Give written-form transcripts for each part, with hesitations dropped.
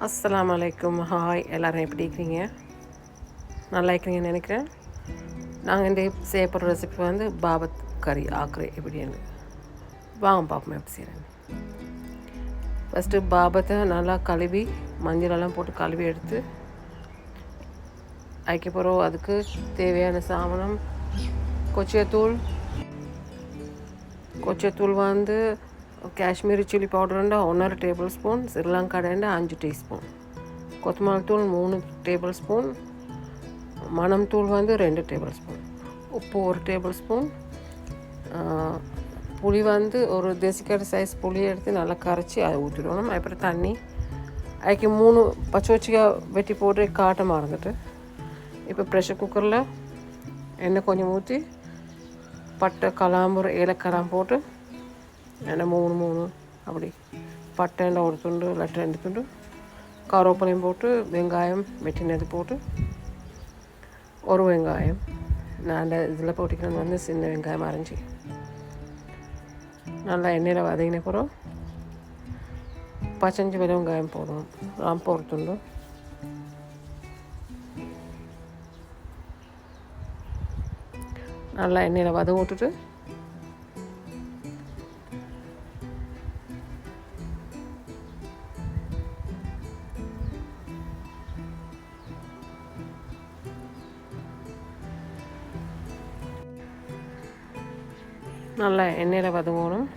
அஸ்ஸலாமு அலைக்கும். ஹாய், எல்லோரும் எப்படி இருக்கிறீங்க? நல்லா இருக்கிறீங்கன்னு நினைக்கிறேன். நாங்கள் இந்த செய்ய போகிற ரெசிபி வந்து பாபத் கறி ஆக்குறேன் எப்படின்னு வாங்க பார்ப்போம் எப்படி செய்கிறேன். ஃபஸ்ட்டு பாபத்தை நல்லா கழுவி மஞ்சளெல்லாம் போட்டு கழுவி எடுத்து வைக்க போகிறோம். அதுக்கு தேவையான சாமானம் கொச்சத்தூள் வந்து காஷ்மீரி சில்லி பவுடருண்டா 1.5 டேபிள் ஸ்பூன், ஸ்ரீலங்காடேண்டா 5 டீஸ்பூன், கொத்தமல்லி தூள் 3 டேபிள் ஸ்பூன், மணம் தூள் வந்து 2 டேபிள் ஸ்பூன், உப்பு 1 டேபிள் ஸ்பூன், புளி வந்து ஒரு தேசிக்கார சைஸ் புளியை எடுத்து நல்லா கரைச்சி அதை ஊற்றிடணும். அப்புறம் தண்ணி அதுக்கு 3 பச்சை வச்சிக்காய் வெட்டி போட்டு காட்ட மறந்துட்டு இப்போ ப்ரெஷர் குக்கரில் எண்ணெய் கொஞ்சம் ஊற்றி பட்டை கலாம்பு ஏலக்காய் போட்டு எண்ணெய் 3 அப்படி பட்டைண்ட ஒரு துண்டு இல்லாட்டி 2 துண்டு கருவேப்பிலையும் போட்டு வெங்காயம் வெட்டினது போட்டு ஒரு வெங்காயம் நான் அந்த இதில் போட்டிக்கிறது வந்து சின்ன வெங்காயம் அரைஞ்சி நல்லா எண்ணெயில் வதங்கின பிறகு பச்சஞ்சு வெங்காயம் போடணும். ராம்ப ஒரு துண்டு நல்லா எண்ணெயில் வதங்க விட்டுட்டு நல்லா எண்ணெயில் வதங்கணும்.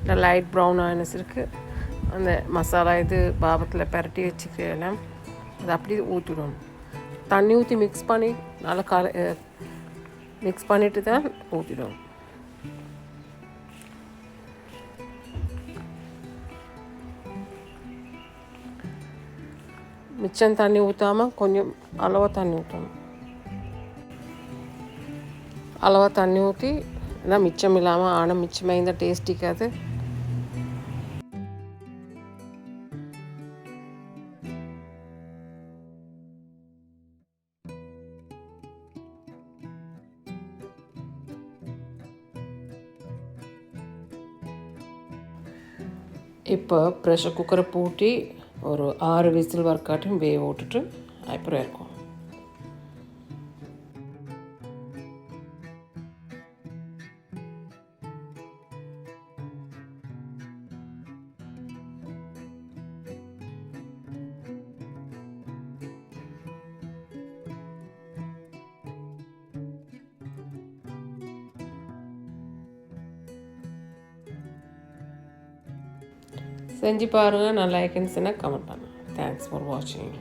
இந்த லைட் ப்ரௌன் ஆயினஸ் இருக்குது. அந்த மசாலா இது பாபத்தில் பரட்டி வச்சுக்கலாம். அதை அப்படியே ஊற்றிடணும். தண்ணி ஊற்றி மிக்ஸ் பண்ணி நல்லா மிக்ஸ் பண்ணிவிட்டு தான் ஊற்றிடணும். மிச்சம் தண்ணி ஊற்றாமல் கொஞ்சம் அளவாக தண்ணி ஊற்றணும். அளவாக தண்ணி ஊற்றி ஏன்னா மிச்சம் இல்லாமல் ஆனால் மிச்சமாக இந்த டேஸ்டிக்காது. இப்போ ப்ரெஷர் குக்கரை பூட்டி ஒரு 6 விசில் வரைக்காட்டும் வேக விட்டுட்டு அப்புறம் இருக்கும். செஞ்சு பாருங்கள். நல்லா இருக்குன்னு சொன்னால் கமெண்ட் பண்ணுங்கள். தேங்க்ஸ் ஃபார் வாட்சிங்.